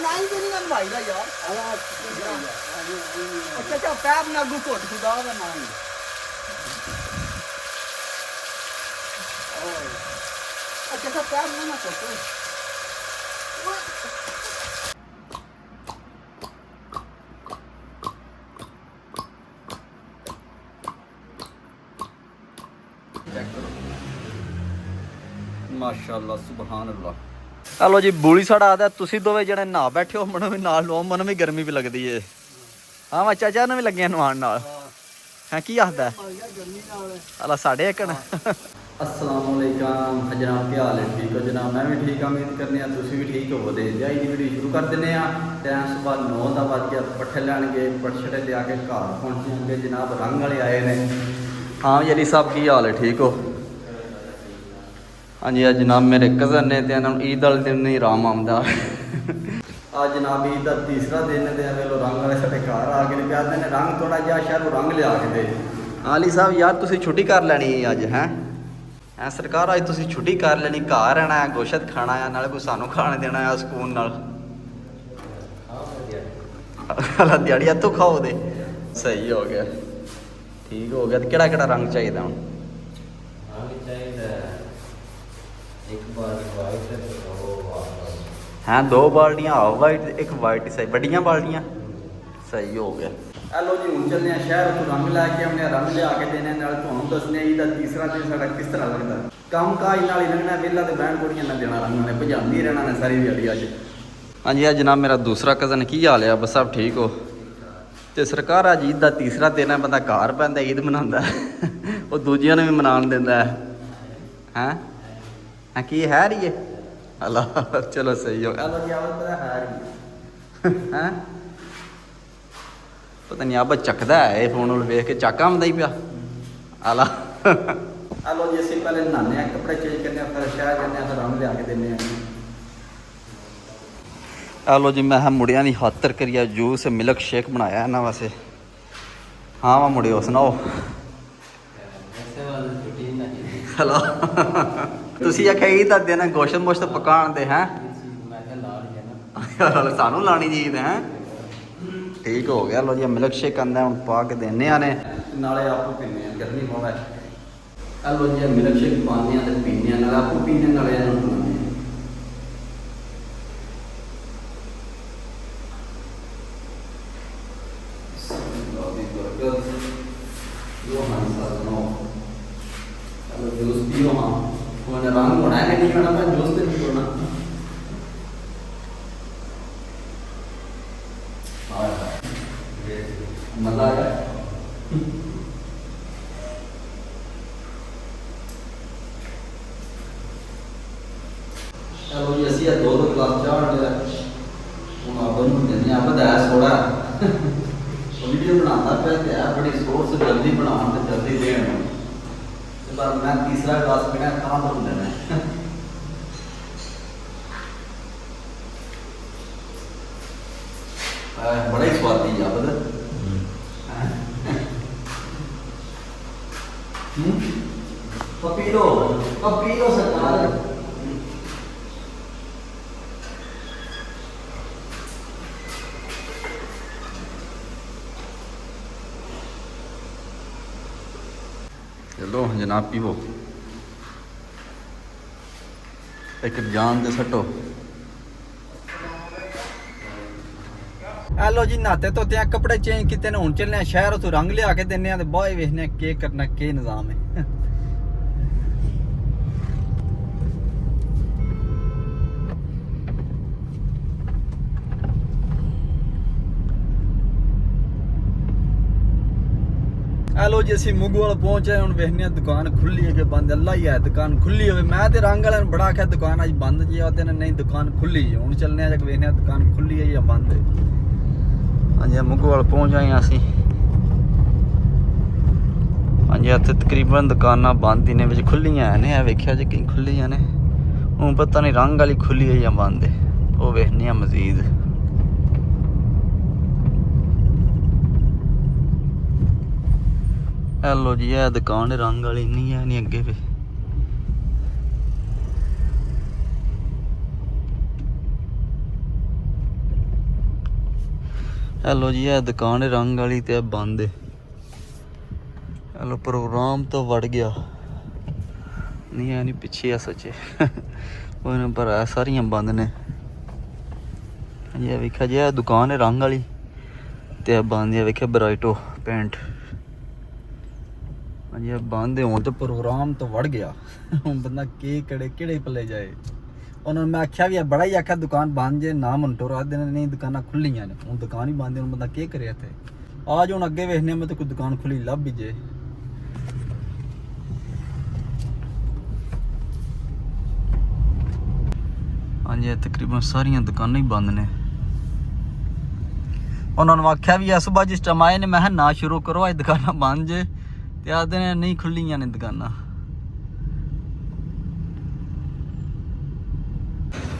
नाई तो नहीं बनवाई दा यार अच्छा पैप ना अगू घुट खुदा दा नाई अच्छा पैप ना घुट माशाअल्लाह सुभान अल्लाह। हेलो जी बूली साड़ा आता तुसी दोवे जने ना बैठे हो मनो भी नाल लो मनो भी गर्मी भी लगदी है हां मैं चाचा ने भी लगे नवान नाल हां की आखदा अल्लाह साढ़े एक न अस्सलाम वालेकुम जनाब क्या हाल है ठीक हो जनाब मैं भी ठीक हाँ उम्मीद करने तुसी भी ठीक हो दे जाई दी वीडियो शुरू कर दिंने आ टाइम सुबह 9 दा बज गया पट्ठे लैन गए पट्ठे ले आके घर पहुंचे होंगे जनाब रंग वाले आए ने हाँ जी साहब की हाल है ठीक हो हाँ जी जनाब मेरे कज़न ने तो इन्होंने ईद वाले दिन नहीं आराम आंदा आज जनाब ईद का तीसरा दिन है लो रंग वाले साढ़े घर आ गए प्यार ने रंग थोड़ा जहा शहरों रंग लिया के दे अली साहब यार तुम छुट्टी कर लैनी अज हैं हैं सरकार अज तुम छुट्टी कर लैनी घर रहना है गोश्त खाना है नाले कोई सानू खाने देना है सुकून नाल दिहाड़ी इतों खाओ दे सही हो गया ठीक हो गया केड़ा केड़ा रंग चाहिए हूँ हाँ 2 बाल्टियाँ हाफ वाइट एक वाइट सही बड़िया बाल्टियाँ सही हो गया हेलो जी हूँ चलने शहर तो रंग लैके आने रंग लिया के देने तुम दसने ईद का तीसरा दिन साढ़ा किस तरह लगता कम काज नाल ही लगना वेला तो बहन कुड़ियां ना देना रंग ने भजांदी रहना ने सारी दिहाड़ी अज हाँ जी जनाब मेरा दूसरा कज़न की हाल है बस सब ठीक हो तो सरकार अज ईद का तीसरा दिन है बंदा घर पैंदा ईद मनांदा वो दूजियां ने भी मनान देंदा है हैं की है रही है अल्लाह चलो सही हो हेलो जी पता है रही हैं पता नहीं अब चकदा है फोन वेख के चक आंदा ही पिया अल्लाह हेलो जी असं पहले नहाने कपड़े चेंज करने फिर शहर जाने फिर रंग लिया के देने हेलो जी मैं मुड़िया की खातर करिए जूस मिल्क शेक बनाया इन्होंने वास्ते हाँ मैं मुड़ियो सुनाओ हेलो तुसी आख्या ईद का दिन गोश्त मोश्त पकाने दे हैं सानू लानी जी हैं ठीक हो गया लो जी मिल्क शेक आंदा हूँ पा के देने आने नाले आपू पीने गर्मी बहुत है लो जी मिल्क शेक पाने तो पीने नाले आपू पीने नाले जूस पियो हाँ उन्हें रंग होना है नहीं होना पर जूस तो नहीं होना मजा आ गया चलो जी असी 2 गिलास चाह लिया हूँ अब देने अब तो सोड़ा वीडियो बनाता पे बड़ी सोर्स जल्दी बना जल्दी देन पर मैं तीसरा गिलास पीना कहाँ पर देना बड़ा ही स्वादी है बदल पपीलो सरकार चलो जनाब पीवो एक जान दे सटो हेलो जी नहाते तो त्या कपड़े चेंज किते ने हुण चलने शहर तो रंग लिया के देने ते बाय वेखने के करना के निजाम है हेलो जी असी मुगवाल पहुंचे हूँ वेखने दुकान खुली है कि बंद अल्लाह ही है दुकान खुली हो मैं तो रंग वाले बड़ा आख्या दुकान अज बंद जी आते नहीं दुकान खुली है हूँ चलने वेखने दुकान खुली है या बंद है हाँ जी मुगवाल पहुंच आए असी हाँ जी इतने तकरीबन दुकाना बंद ही ने खुलियां ने वेख्या जी कई खुलियां ने हूँ पता नहीं रंग वाली खुली है या बंद है वो वेखने मजीद हेलो जी है दुकान रंग वाली नहीं है नहीं अगे पे ਹੈਲੋ ਜੀ, ਇਹ ਦੁਕਾਨ ਰੰਗ ਵਾਲੀ ਤੇ ਬੰਦ ਹੈ। ਹੈਲੋ, ਪ੍ਰੋਗਰਾਮ ਤੋਂ ਵੜ ਗਿਆ ਨਹੀਂ ਐ ਨਹੀਂ ਪਿੱਛੇ ਆ ਸੱਚੇ ਉਹਨਾਂ ਪਰ ਆ ਸਾਰੀਆਂ ਬੰਦ ਨੇ। ਇਹ ਵੇਖਿਆ ਜੀ, ਇਹ ਦੁਕਾਨ ਹੈ ਰੰਗ ਵਾਲੀ ਤੇ ਇਹ ਬੰਦ ਹੈ। ਵੇਖਿਆ ਬਰਾਈਟੋ ਪੈਂਟ, ਹਾਂਜੀ ਇਹ ਬੰਦ ਹੋਣ ਤੇ ਪ੍ਰੋਗਰਾਮ ਤੋਂ ਵੜ ਗਿਆ। ਹੁਣ ਬੰਦਾ ਕਿਹੜੇ ਪੱਲੇ ਜਾਏ। ਉਹਨਾਂ ਨੂੰ ਮੈਂ ਆਖਿਆ ਵੀ ਬੜਾ ਹੀ ਆਖਿਆ ਦੁਕਾਨ ਬੰਦ ਜੇ ਨਾ ਮੰਟੋ ਰਾਤ ਦਿਨ ਨਹੀਂ ਦੁਕਾਨਾਂ ਖੁੱਲੀਆਂ ਨੇ। ਹੁਣ ਦੁਕਾਨ ਹੀ ਬੰਦ ਹੈ, ਹੁਣ ਬੰਦਾ ਕੀ ਕਰੇ ਇੱਥੇ। ਆ ਜਾ ਹੁਣ ਅੱਗੇ ਵੇਖਨੇ ਮੈਂ ਤੇ ਕੋਈ ਦੁਕਾਨ ਖੁੱਲੀ ਲੱਭ ਵੀ ਜੇ। ਹਾਂਜੀ ਤਕਰੀਬਨ ਸਾਰੀਆਂ ਦੁਕਾਨਾਂ ਹੀ ਬੰਦ ਨੇ। ਉਹਨਾਂ ਨੂੰ ਆਖਿਆ ਵੀ ਇਸ ਬਾਅਦ ਜਿਸ ਟਾਈਮ ਆਏ ਨੇ ਮੈਂ ਕਿਹਾ ਨਾ ਸ਼ੁਰੂ ਕਰੋ, ਅੱਜ ਦੁਕਾਨਾਂ ਬੰਦ ਜੇ ਤੇ ਆਖਦੇ ਨੇ ਨਹੀਂ ਖੁੱਲੀਆਂ ਨੇ ਦੁਕਾਨਾਂ।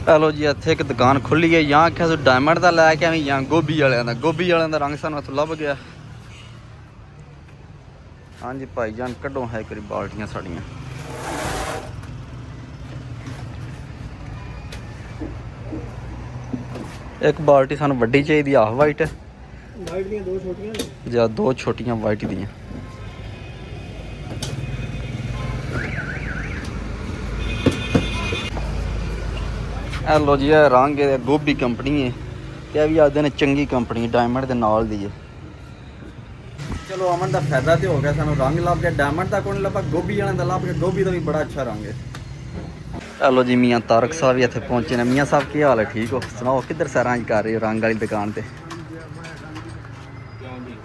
ਹੈਲੋ ਜੀ, ਇੱਥੇ ਇੱਕ ਦੁਕਾਨ ਖੁੱਲੀ ਹੈ। ਜਾਂ ਆਖਿਆ ਤੂੰ ਡਾਇਮੰਡ ਦਾ ਲੈ ਕੇ ਆਵੀਂ ਜਾਂ ਗੋਭੀ ਵਾਲਿਆਂ ਦਾ। ਗੋਭੀ ਵਾਲਿਆਂ ਦਾ ਰੰਗ ਸਾਨੂੰ ਇੱਥੋਂ ਲੱਭ ਗਿਆ। ਹਾਂਜੀ ਭਾਈ ਜਾਨ ਕੱਢੋ ਹੈ ਕਰੀ ਬਾਲਟੀਆਂ ਸਾਡੀਆਂ। ਇੱਕ ਬਾਲਟੀ ਸਾਨੂੰ ਵੱਡੀ ਚਾਹੀਦੀ ਆਹ ਵਾਈਟ ਦੀਆਂ ਦੋ ਛੋਟੀਆਂ ਜਾਂ ਦੋ ਛੋਟੀਆਂ ਵਾਈਟ ਦੀਆਂ। ਹੈਲੋ ਜੀ, ਇਹ ਰੰਗ ਹੈ ਗੋਭੀ ਕੰਪਨੀ ਹੈ ਤੇ ਇਹ ਵੀ ਆਖਦੇ ਨੇ ਚੰਗੀ ਕੰਪਨੀ ਡਾਇਮੰਡ ਦੇ ਨਾਲ ਦੀ ਹੈ। ਚਲੋ ਅਮਨ ਦਾ ਫਾਇਦਾ ਤੇ ਹੋ ਗਿਆ, ਸਾਨੂੰ ਰੰਗ ਲੱਭ ਗਿਆ। ਡਾਇਮੰਡ ਦਾ ਕੋਣ ਲੱਭਾ, ਗੋਭੀ ਵਾਲਿਆਂ ਦਾ ਲੱਭ ਗਿਆ। ਗੋਭੀ ਦਾ ਵੀ ਬੜਾ ਅੱਛਾ ਰੰਗ ਹੈ। ਹੈਲੋ ਜੀ, ਮੀਆਂ ਤਾਰਕ ਸਾਹਿਬ ਵੀ ਇੱਥੇ ਪਹੁੰਚੇ ਨੇ। ਮੀਆਂ ਸਾਹਿਬ ਕੀ ਹਾਲ ਹੈ, ਠੀਕ ਹੋ? ਸੁਣਾਓ ਕਿੱਧਰ ਸੈਰਾਂ ਕਰ ਰਹੇ ਹੋ ਰੰਗ ਵਾਲੀ ਦੁਕਾਨ ਤੇ?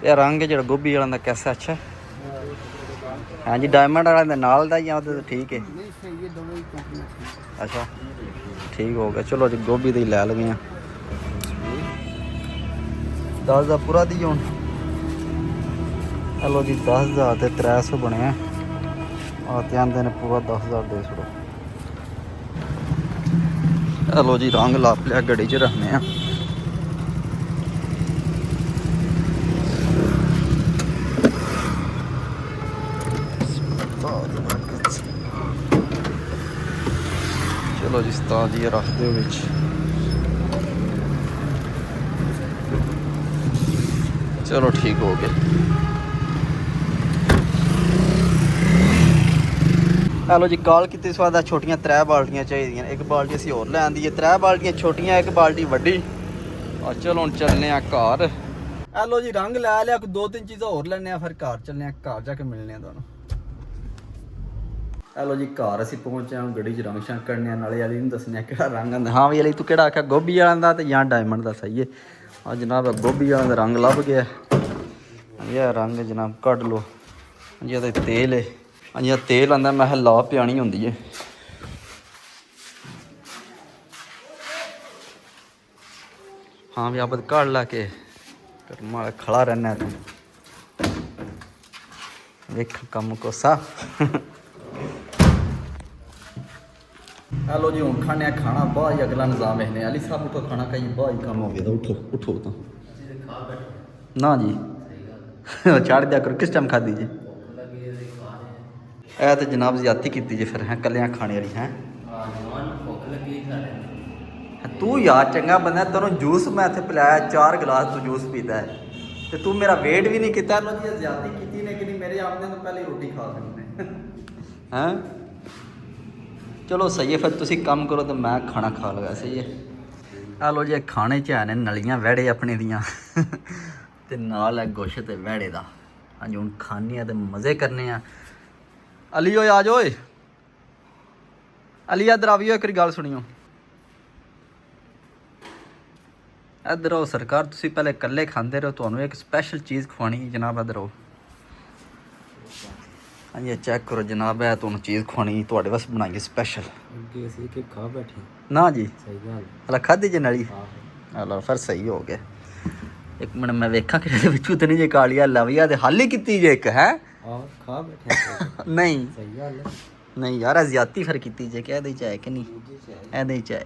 ਇਹ ਰੰਗ ਹੈ ਜਿਹੜਾ ਗੋਭੀ ਵਾਲਿਆਂ ਦਾ ਕੈਸਾ ਅੱਛਾ? ਹਾਂਜੀ ਡਾਇਮੰਡ ਵਾਲਿਆਂ ਦੇ ਨਾਲ ਦਾ ਜਾਂ ਉਹਦੇ ਠੀਕ ਹੈ? ਅੱਛਾ ਠੀਕ ਹੋ ਗਿਆ। ਚਲੋ ਜੀ ਗੋਭੀ ਦੇ ਹੀ ਲੈ ਲਗੇ ਆ। 10 ਦਾ ਪੂਰਾ ਦੀ ਹੁਣ। ਹੈਲੋ ਜੀ, 10,000 ਤੇ 300 ਬਣਿਆ। ਆ ਤੇ ਆਂਦੇ ਨੇ ਪੂਰਾ 10,000 ਦੇ ਛੜੋ। ਹੈਲੋ ਜੀ, ਰੰਗ ਲਾਪ ਲਿਆ, ਗੱਡੀ 'ਚ ਰੱਖਨੇ ਆ। ਚਲੋ ਜੀ ਉਸਤਾਦ ਜੀ ਰੱਖ ਦਿਓ ਵਿੱਚ। ਚਲੋ ਠੀਕ ਹੋ ਗਿਆ। ਹੈਲੋ ਜੀ, ਕਾਲ ਕੀਤੀ ਸਵਾਦਾ ਛੋਟੀਆਂ 3 ਬਾਲਟੀਆਂ ਚਾਹੀਦੀਆਂ। ਇੱਕ ਬਾਲਟੀ ਅਸੀਂ ਹੋਰ ਲੈ ਆਂਦੀ ਹੈ। 3 ਬਾਲਟੀਆਂ ਛੋਟੀਆਂ, ਇੱਕ ਬਾਲਟੀ ਵੱਡੀ। ਆ ਚਲੋ ਹੁਣ ਚੱਲਨੇ ਆ ਘਰ। ਹੈਲੋ ਜੀ, ਰੰਗ ਲੈ ਲਿਆ, 2-3 ਚੀਜ਼ਾਂ ਹੋਰ ਲੈਣੇ ਆ, ਫਿਰ ਘਰ ਚੱਲਨੇ ਆ। ਘਰ ਜਾ ਕੇ ਮਿਲਨੇ ਆ ਤੁਹਾਨੂੰ। ਹੈਲੋ ਜੀ, ਘਰ ਅਸੀਂ ਪਹੁੰਚੇ ਹਾਂ। ਗੱਡੀ 'ਚ ਰੰਗ ਸ਼ੰਗ ਕੱਢਨੇ ਆ, ਨਾਲੇ ਵਾਲੀ ਨੂੰ ਦੱਸਣੇ ਆ ਕਿਹੜਾ ਰੰਗ ਆਂਦਾ। ਹਾਂ ਵੀ ਵਾਲੀ ਤੂੰ ਕਿਹੜਾ ਆਖਿਆ, ਗੋਭੀ ਵਾਲਿਆਂ ਦਾ ਤੇ ਜਾਂ ਡਾਇਮੰਡ ਦਾ? ਸਹੀ ਹੈ। ਆ ਜਨਾਬ ਗੋਭੀ ਵਾਲਿਆਂ ਦਾ ਰੰਗ ਲੱਭ ਗਿਆ। ਇਹ ਰੰਗ ਜਨਾਬ ਕੱਢ ਲਓ। ਹਾਂਜੀ ਇਹਦਾ ਤੇਲ ਹੈ। ਹਾਂਜੀ ਇਹ ਤੇਲ ਆਂਦਾ, ਮੈਂ ਕਿਹਾ ਲਾ ਪਿਆਣੀ ਹੁੰਦੀ ਹੈ। ਹਾਂ ਵੀ ਆਪਦ ਕੱਢ ਲਾ ਕੇ ਮਾੜਾ ਖੜਾ ਰਹਿਣਾ ਤੂੰ। ਵੇਖ ਕੰਮ ਕੋਸਾ। ਹੈਲੋ ਜੀ, ਹੁਣ ਖਾਣੇ ਆ ਖਾਣਾ। ਬਾਹਰ ਹੀ ਅਗਲਾ ਨਿਜ਼ਾਮ ਵੇਖਨੇ ਅਲੀ ਸਾਹਿਬ ਤੋਂ ਖਾਣਾ ਕਈ ਬਾਹਰ ਹੀ ਕੰਮ ਹੋ ਗਿਆ। ਉਠੋ ਤਾਂ ਨਾ ਜੀ ਛੱਡ ਦਿਆ ਕਰੋ। ਕਿਸ ਟਾਈਮ ਖਾਧੀ ਜੀ? ਇਹ ਤਾਂ ਜਨਾਬ ਜ਼ਿਆਦਤੀ ਕੀਤੀ ਜੇ ਫਿਰ ਹੈ ਕੱਲਿਆਂ ਖਾਣੇ ਵਾਲੀ ਹੈ। ਤੂੰ ਯਾਰ ਚੰਗਾ ਬੰਦਾ, ਤੈਨੂੰ ਜੂਸ ਮੈਂ ਇੱਥੇ ਪਿਲਾਇਆ 4 ਗਲਾਸ, ਤੂੰ ਜੂਸ ਪੀਤਾ ਹੈ ਤੇ ਤੂੰ ਮੇਰਾ ਵੇਟ ਵੀ ਨਹੀਂ ਕੀਤਾ। ਲੋ ਜੀ ਜ਼ਿਆਦਤੀ ਕੀਤੀ ਨੇ ਕਿ ਨਹੀਂ, ਮੇਰੇ ਆਉਂਦੇ ਤੋਂ ਪਹਿਲੇ ਰੋਟੀ ਖਾ ਸਕਦੇ ਹੈਂ। ਚਲੋ ਸਹੀ ਹੈ, ਫਿਰ ਤੁਸੀਂ ਕੰਮ ਕਰੋ ਤਾਂ ਮੈਂ ਖਾਣਾ ਖਾ ਲਗਾ। ਸਹੀ ਹੈ। ਆ ਲੋ ਜੀ, ਖਾਣੇ 'ਚ ਹੈ ਨੇ ਨਲੀਆਂ ਵਹਿੜੇ ਆਪਣੇ ਦੀਆਂ ਤੇ ਨਾਲ ਹੈ ਗੋਸ਼ਤ ਤੇ ਵਹਿੜੇ ਦਾ। ਹਾਂਜੀ ਹੁਣ ਖਾਣੇ ਆ ਤੇ ਮਜ਼ੇ ਕਰਨੇ ਆ। ਅਲੀ ਓਏ ਆ ਜਾਓ ਓਏ। ਅਲੀ ਇੱਧਰ ਆਵੀਓ, ਇੱਕ ਗੱਲ ਸੁਣੀਓ। ਇੱਧਰ ਆਓ ਸਰਕਾਰ, ਤੁਸੀਂ ਪਹਿਲੇ ਇਕੱਲੇ ਖਾਂਦੇ ਰਹੋ, ਤੁਹਾਨੂੰ ਇੱਕ ਸਪੈਸ਼ਲ ਚੀਜ਼ ਖਵਾਉਣੀ ਜਨਾਬ। ਇੱਧਰ ਆਓ। ਹਾਂਜੀ ਇਹ ਚੈੱਕ ਕਰੋ ਜਨਾਬ, ਇਹ ਤੁਹਾਨੂੰ ਚੀਜ਼ ਖਵਾਉਣੀ ਤੁਹਾਡੇ ਵਾਸਤੇ ਬਣਾਈਏ ਸਪੈਸ਼ਲ। ਅੱਗੇ ਅਸੀਂ ਕਿ ਖਾ ਬੈਠੇ ਨਾ ਜੀ। ਸਹੀ ਗੱਲ ਹਲਾ ਖਾਧੀ ਜੇ ਨਲੀ। ਹਲਾ ਫਿਰ ਸਹੀ ਹੋ ਗਿਆ। ਇੱਕ ਮਿੰਟ ਮੈਂ ਵੇਖਾਂ ਕਿ ਇਹਦੇ ਵਿੱਚੋਂ ਤੇ ਨਹੀਂ ਜੇ ਕਾਲੀਆ ਲਵੀਆ ਤੇ ਹੱਲ ਹੀ ਕੀਤੀ ਜੇ ਇੱਕ ਹੈ। ਖਾ ਬੈਠੇ ਨਹੀਂ ਸਹੀ ਗੱਲ ਨਹੀਂ ਯਾਰ, ਜ਼ਿਆਦਤੀ ਫਿਰ ਕੀਤੀ ਜੇ ਕਿ ਇਹਦੇ 'ਚ ਹੈ ਕਿ ਨਹੀਂ? ਇਹਦੇ 'ਚ ਹੈ,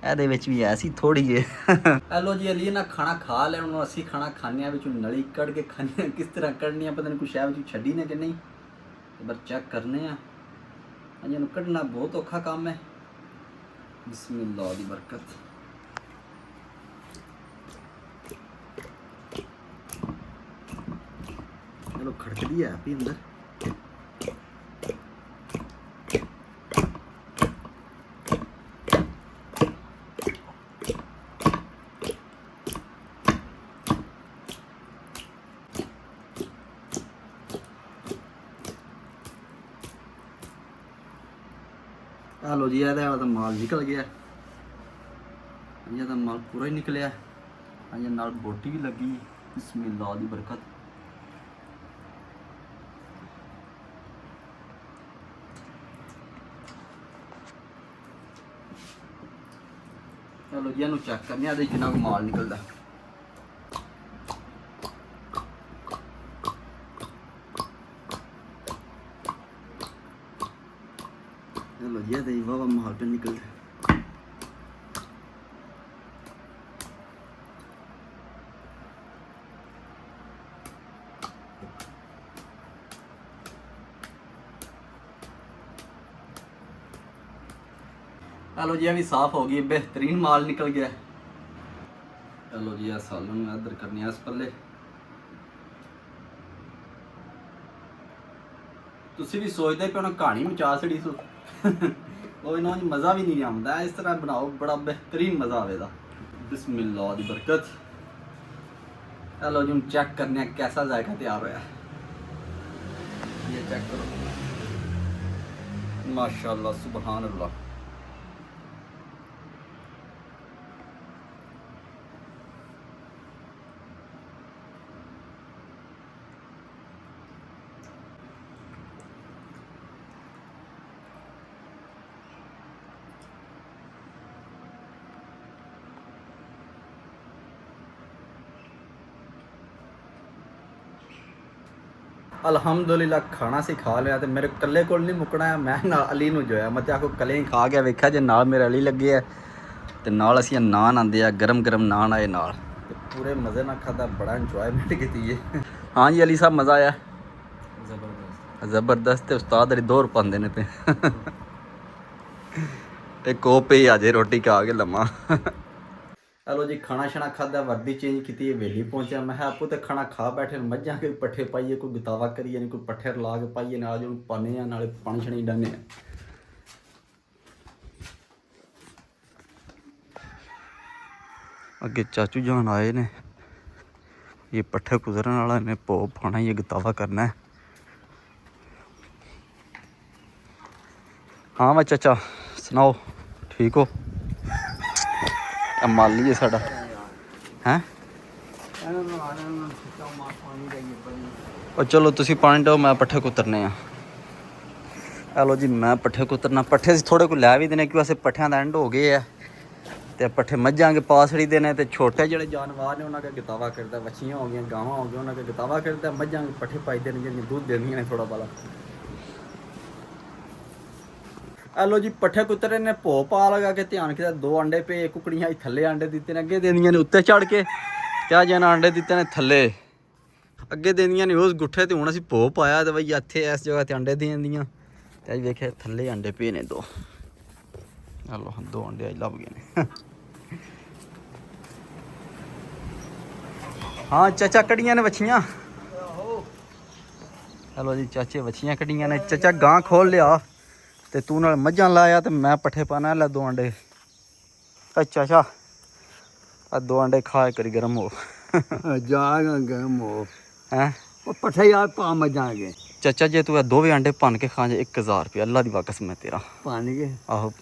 ਇਹਦੇ ਵਿੱਚ ਵੀ ਐਸੀ ਥੋੜੀ ਹੈ। ਹੈਲੋ ਜੀ, ਅਲੀ ਨਾ ਖਾਣਾ ਖਾ ਲਿਆ। ਹੁਣ ਅਸੀਂ ਖਾਣਾ ਖਾਂਦੇ ਹਾਂ, ਵਿੱਚੋਂ ਨਲੀ ਕੱਢ ਕੇ ਖਾਂਦੇ ਹਾਂ। ਕਿਸ ਤਰ੍ਹਾਂ ਕੱਢਣੀ ਆ ਪਤਾ ਨਹੀਂ, ਕੁਛ ਹੈ ਵਿੱਚ ਛੱਡੀ ਨੇ ਕਿ ਨਹੀਂ, ਪਰ ਚੈੱਕ ਕਰਨੇ ਆ। ਹਾਂਜੀ ਇਹਨੂੰ ਕੱਢਣਾ ਬਹੁਤ ਔਖਾ ਕੰਮ ਹੈ। ਬਿਸਮਿਲ੍ਲਾਹ ਦੀ ਬਰਕਤ। ਵੀ ਹੈ ਵੀ ਅੰਦਰ। ਆ ਲੋ ਜੀ, ਇਹਦੇ ਵਾਲਾ ਤਾਂ ਮਾਲ ਨਿਕਲ ਗਿਆ। ਇਹਦਾ ਮਾਲ ਪੂਰਾ ਹੀ ਨਿਕਲਿਆ। ਇਹਦੇ ਨਾਲ ਬੋਟੀ ਵੀ ਲੱਗੀ। ਬਿਸਮਿल्लाह ਦੀ ਬਰਕਤ। ਚਲੋ ਜੀ, ਇਹਨੂੰ ਚੈੱਕ ਕਰਨੇ ਆ, ਇਹਦੇ ਜਿੰਨਾ ਕੁ ਮਾਲ ਨਿਕਲਦਾ। चलो जी, तो वाह माल पे निकल चलो जी, अभी साफ हो गई, बेहतरीन माल निकल गया। चलो जी, सालन इधर करने इस पल्ले। तुसी भी सोचते पे कहानी मचा छड़ी सो ਉਹ ਇਹਨਾਂ ਨੂੰ ਮਜ਼ਾ ਵੀ ਨਹੀਂ ਆਉਂਦਾ। ਇਸ ਤਰ੍ਹਾਂ ਬਣਾਓ, ਬੜਾ ਬਿਹਤਰੀਨ ਮਜ਼ਾ ਆਵੇਗਾ। ਬਿਸਮਿल्लाह ਦੀ ਬਰਕਤ। ਚਲੋ ਜੀ, ਹੁਣ ਚੈੱਕ ਕਰਨੇ ਆ कैसा जायका तैयार होया। ये चेक करो, माशाल्लाह, सुभान अल्लाह। ਅਲਹਮਦੁਲਿਲਾ ਖਾਣਾ ਸੀ ਖਾ ਲਿਆ ਤੇ ਮੇਰੇ ਇਕੱਲੇ ਕੋਲ ਨਹੀਂ ਮੁੱਕਣਾ ਹੈ। ਮੈਂ ਨਾਲ ਅਲੀ ਨੂੰ ਜੋਇਆ, ਮੈਂ ਤੇ ਆਖੋ ਕੱਲੇ ਹੀ ਖਾ ਗਿਆ। ਵੇਖਿਆ ਜੇ ਨਾਲ ਮੇਰੇ ਅਲੀ ਲੱਗੇ ਆ ਤੇ ਨਾਲ ਅਸੀਂ ਨਾਨ ਆਂਦੇ ਆ, ਗਰਮ ਗਰਮ ਨਾਨ ਆਏ ਨਾਲ, ਤੇ ਪੂਰੇ ਮਜ਼ੇ ਨਾਲ ਖਾਦਾ। ਬੜਾ ਇੰਜੋਇਮੈਂਟ ਕੀਤੀ ਹੈ। ਹਾਂ ਜੀ ਅਲੀ ਸਾਹਿਬ, ਮਜ਼ਾ ਆਇਆ? ਜ਼ਬਰਦਸਤ। ਤੇ ਉਸਤਾਦ ਅਲੀ 2 ਰੁਪਏ ਪਾਉਂਦੇ ਨੇ ਤੇ ਇੱਕ ਉਹ ਪਈ ਆ ਜੇ ਰੋਟੀ ਖਾ ਕੇ ਲੰਮਾ। ਚਲੋ ਜੀ, ਖਾਣਾ ਛਣਾ ਖਾਦਾ, ਵਰਦੀ ਚੇਂਜ ਕੀਤੀ, ਹਵੇਲੀ ਪਹੁੰਚਿਆ। ਮੈਂ ਕਿਹਾ ਆਪੋ ਤੇ ਖਾਣਾ ਖਾ ਬੈਠੇ, ਮੱਝਾਂ ਕੇ ਪੱਠੇ ਪਾਈਏ, ਕੋਈ ਗਤਾਵਾ ਕਰੀਏ, ਨਹੀਂ ਕੋਈ ਪੱਠੇ ਲਾ ਕੇ ਪਾਈਏ, ਨਾਲ ਜਿਹਨੂੰ ਪਾਉਂਦੇ ਆ, ਨਾਲੇ ਪਾਣੀ ਛਣੀ ਡਾਨੇ ਆ। ਅੱਗੇ ਚਾਚੂ ਜਾਨ ਆਏ ਨੇ, ਇਹ ਪੱਠੇ ਗੁਜ਼ਰਨ ਵਾਲਾ ਨੇ, ਭੋਗ ਪਾਣਾ, ਇਹ ਗਤਾਵਾ ਕਰਨਾ ਹੈ। हाँ भाई चाचा सुनाओ, ठीक हो? माली है साडा हैं। और चलो तुसी पानी दो, मैं पट्ठे कुतरने आ। हेलो जी, मैं पट्ठे कुतरना। पट्ठे थोड़े को लै भी देने क्योंकि असें पट्ठियां दा एंड हो गए है ते पट्ठे मझां के पास छड़ी देने ते छोटे जेह्ड़े जानवर ने उन्हां के गतावा करदा। बच्छियां हो गईयां, गावां हो गईयां, उन्हां के गतावा करदा। मझां के पट्ठे पाई देने जेह्ड़ियां दूध देंदियां ने थोड़ा बाला। हेलो जी, पट्ठे कुतरे ने भो पा लगा के ध्यान किया। 2 अंडे पे, कुकड़ियां थल्ले अंडे दिते ने, अगे देंदियां ने उत्ते चढ़ के। क्या जाना अंडे दिते ने थल्ले, अगे देंदियां ने उस गुट्ठे ते। हुण असीं भो पाया ते बई इत्थे इस जगह ते अंडे देंदियां ते अज वेखे थल्ले अंडे पे ने 2। हेलो 2 अंडे अज लभ गए ने। हाँ चाचा, कड़ियां ने बच्छियां। हेलो जी चाचे, बच्छियां कड़ियां ने। चाचा गां खोल लिया ते तू नाल मझां लाया ते मैं पट्ठे पाना। लै 2 अंडे। अच्छा अच्छा, 2 अंडे खा करी गर्म हो जाएगा गर्म हो हैं। वो पट्ठे यार पा मजा आ गए। चाचा जे तू 2 अंडे भन के खा, 1000 रुपया अल्लाह दी वाकस मैं तेरा। पानी के आहो,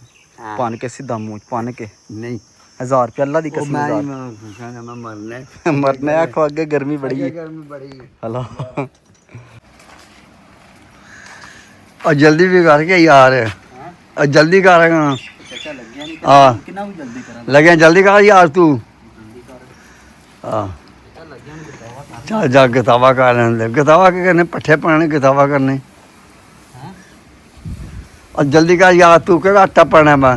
भन के सीधा मुँह भन के नहीं 1000 रुपया अल्लाह दी कसम। मैं मरने मरने आखो, अगे गर्मी बड़ी है। गर्मी बड़ी है। हेलो और जल्दी भी करके यार, और जल्दी करेगा। चाचा लग्या नहीं हाँ। कितना भी जल्दी करा। लगे जल्दी कर यार तू। हाँ चाचा लग्या नहीं गतावा। चल जा गतावा कर लेने। गतावा के करने, पट्ठे पाने, गतावा करने। हैं। और जल्दी कर यार तू, के आटा पाना मैं।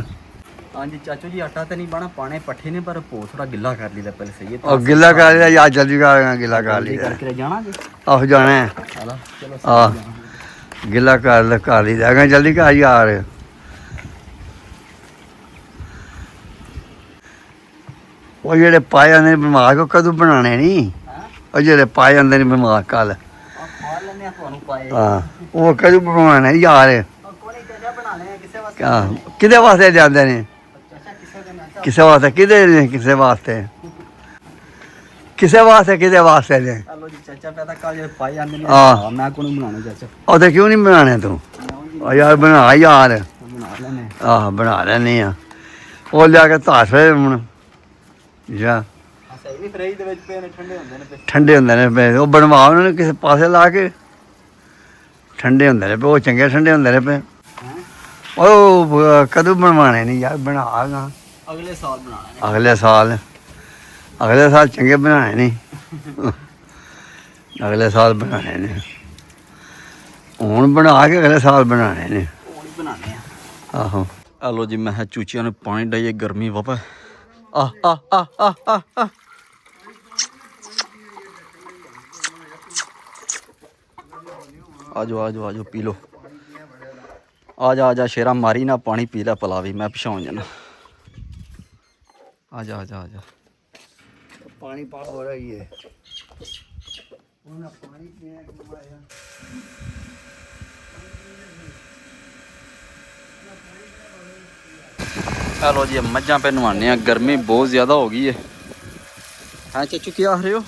हाँ जी चाचू जी, आटा तो नहीं पाना, पाने पट्ठे ने, पर भो थोड़ा गिला कर लीदा पहले से। ये और गिला कर लिया यार, जल्दी कर, गिला कर जल्दी लिया। करके जाना जी। आहो जाना है। चलो चलो हाँ। जाना। गिला कर ली जाएगा, जल्दी कर यार। वो जेह्ड़े पाए आंदे ने बमार, को कदूं बनाने नहीं। हैं? वो जेह्ड़े पाए आंदे ने बमार कल। आप खा लेने ਦਿੰਦੇ ਆ ਤੁਹਾਨੂੰ ਪਾਏ ਹਾਂ ਉਹ ਕਦੋਂ ਬਣਵਾਉਣਾ ਯਾਰ ਕੋਣੀ ਚਾਚਾ ਬਣਾ ਲੈ ਕਿਸੇ ਵਾਸਤੇ ਕਿਹਦੇ ਵਾਸਤੇ ਜਾਂਦੇ ਨੇ ਚਾਚਾ ਕਿਸੇ ਦੇ ਨਾਲ ਕਿਸੇ ਵਾਸਤੇ ਕਿਹਦੇ ਨੇ ਕਿਸੇ ਵਾਸਤੇ ਕਿਹਦੇ ਵਾਸਤੇ ਨੇ ਚਲੋ ਜੀ ਚਾਚਾ ਪੈਦਾ ਕੱਲ ਜੇ ਪਾਏ ਜਾਂਦੇ ਨੇ ਹਾਂ। ਮੈਂ ਕੋਣੀ ਬਣਾਉਣੇ ਚਾਚਾ ਉਹ ਤੇ ਕਿਉਂ ਨਹੀਂ ਬਣਾਣੇ ਤੂੰ ਆ ਯਾਰ ਬਣਾ ਯਾਰ ਬਣਾ ਲੈਣੇ ਆਹ ਬਣਾ ਲੈਨੇ ਆ ਉਹ ਲਿਆ ਕੇ ਧਾਰ ਫੇ ਹੁਣ ਜਾ ਸਹੀ ਵੀ ਫ੍ਰਿਜ ਦੇ ਵਿੱਚ ਪਏ ਨੇ ਠੰਡੇ ਹੁੰਦੇ ਨੇ ਠੰਡੇ ਹੁੰਦੇ ਨੇ ਪਏ ਉਹ ਬਣਵਾ ਉਹਨਾਂ ਨੇ ਕਿਸੇ ਪਾਸੇ ਲਾ ਕੇ ਠੰਡੇ ਹੁੰਦੇ ਨੇ ਪਏ ਉਹ ਚੰਗੇ ਠੰਡੇ ਹੁੰਦੇ ਨੇ ਪਏ ਉਹ ਕਦੋਂ ਬਣਵਾਣੇ ਨਹੀਂ ਯਾਰ ਬਣਾਗਾ ਅਗਲੇ ਸਾਲ ਬਣਾਣਾ ਅਗਲੇ ਸਾਲ ਚੰਗੇ ਬਣਾਣੇ ਨਹੀਂ ਅਗਲੇ ਸਾਲ ਬਣਾਣੇ ਨੇ ਹੁਣ ਬਣਾ ਕੇ ਅਗਲੇ ਸਾਲ ਬਣਾਣੇ ਨੇ ਹੁਣ ਬਣਾਣੇ ਆ ਆਹੋ ਲੋ ਜੀ ਮੈਂ ਚੂਚਿਆਂ ਨੂੰ ਪਾਣੀ ਡਾਈਏ ਗਰਮੀ ਵਾਪਾ ਆ ਆਜੋ ਪੀ ਲੋ ਆ ਜਾ ਸ਼ੇਰਾ ਮਾਰੀ ਨਾ ਪਾਣੀ ਪੀ ਲੈ ਪਲਾਵੀ ਮੈਂ ਪਿਛਾਉਂ ਜਾਣਾ ਆ ਜਾ ਪਾਣੀ ਪਾ ਹੋ ਰਹੀ ਹੈ ਉਹਨਾਂ ਪਾਣੀ ਪੀਣਾ ਕਮਾਇਆ ਚਲੋ ਜੀ ਮੱਝਾਂ पे नवाने आ गर्मी बहुत ज़्यादा हो गई है हाँ चाचू क्या आ रहे हो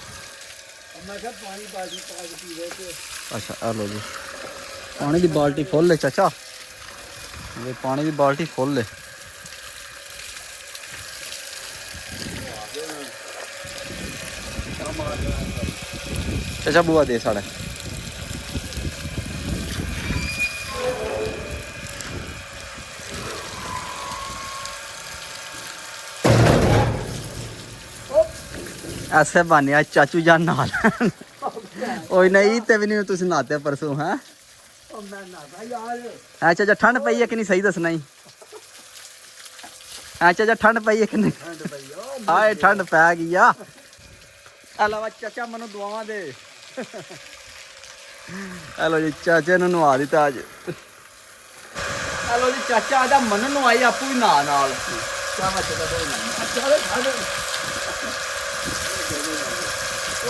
अच्छा हेलो जी पानी की बाल्टी फुल है चाचा ये पानी की बाल्टी फुल है चाचा बुआ दे साढ़े ऐसे बने चाचू जान नाल ओए नहीं ते भी नहीं तुसी नहाते परसों हैं चाचा ठंड पई है कि नहीं सही दसना ही चाचा ठंड पई है कि नहीं हाय ठंड पै गई आ अलावा चाचा मनु दुआवां दे हेलो जी चाचे नु नवा दिता अज हेलो जी चाचा आदा मनु नवाई आपू भी ना नाल क्या बच्चा दो ना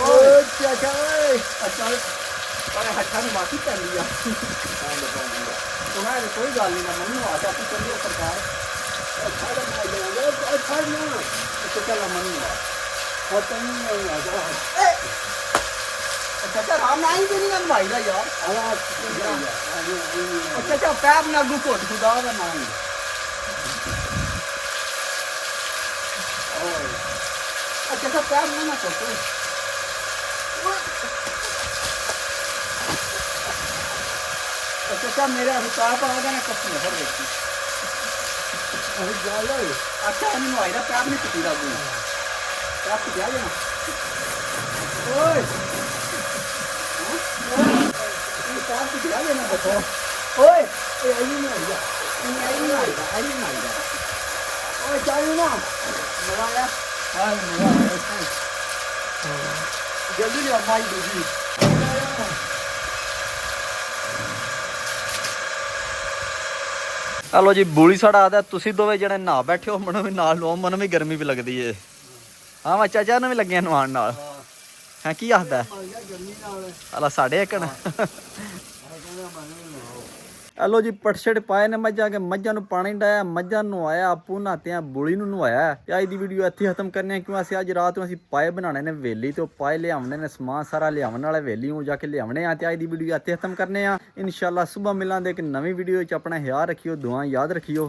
ਓਏ ਚਾਚਾ ਓਏ ਅੱਛਾ ਓਏ ਹੱਥਾਂ ਨੂੰ ਮਾਫੀ ਕਰ ਲਿਆ ਉਹਨਾਂ ਨੇ ਕੋਈ ਗੱਲ ਨਹੀਂ ਨਾ ਮੈਨੂੰ ਆਤਾ ਕਿ ਚੱਲੀ ਸਰਕਾਰ ਅੱਛਾ ਨਾ ਜਾਓ ਅੱਛਾ ਨਾ ਚੱਲ ਮੈਨੂੰ ਆ ਤਾਂ ਨਹੀਂ ਆ ਜਾ ਚਾਚਾ ਰਾਮ ਨਾਲ ਹੀ ਨਹੀਂ ਨਵਾਈ ਦਾ ਯਾਰ ਅੱਛਾ ਚਾਚਾ ਪੈਪ ਨਾ ਗੂ ਕੋਟ ਖੁਦਾ ਦਾ ਨਾਮ ਓਏ ਅੱਛਾ ਚਾਚਾ ਪੈਪ ਨਾ ਕੋਟ अच्छा मेरे हिसाब आ गया ना कप नजर देखी अरे जा लो अच्छा नहीं आएगा पैप नहीं टूटी लागू पैप टूट गया ना ओए ये पैप टूट गया ना बताओ ओए ये आई नहीं आएगा आई नहीं आएगा ओए चाहिए ना मवाया हां मवाया जल्दी ले माई दूजी हेलो जी बूली साड़ा आता तुसी दोवे जने नहा बैठे हो मनो भी नाल लो मनो भी गर्मी भी लगदी है हां मैं चाचा ने भी लगे नवान नाल हैं की आखदा अला साढ़े एकन हेलो जी पटछड़ पाए ने मज्जां के मज्जां नु पानी डाया मज्जां नवाया आपू नहाते बूली नु नवाया ते अज दी वीडियो इत्थे खत्म करने क्यों असीं अज रात नूं असीं पाए बनाने ने वेली ते पाए लियावने ने समान सारा लियावन वाला वेली हूं जाके लियावने आ ते अज दी वीडियो इत्थे खत्म करने आ इंशाअल्लाह सुबह मिलांगे एक नवी वीडियो च अपना ख्याल रखियो दुआ याद रखियो।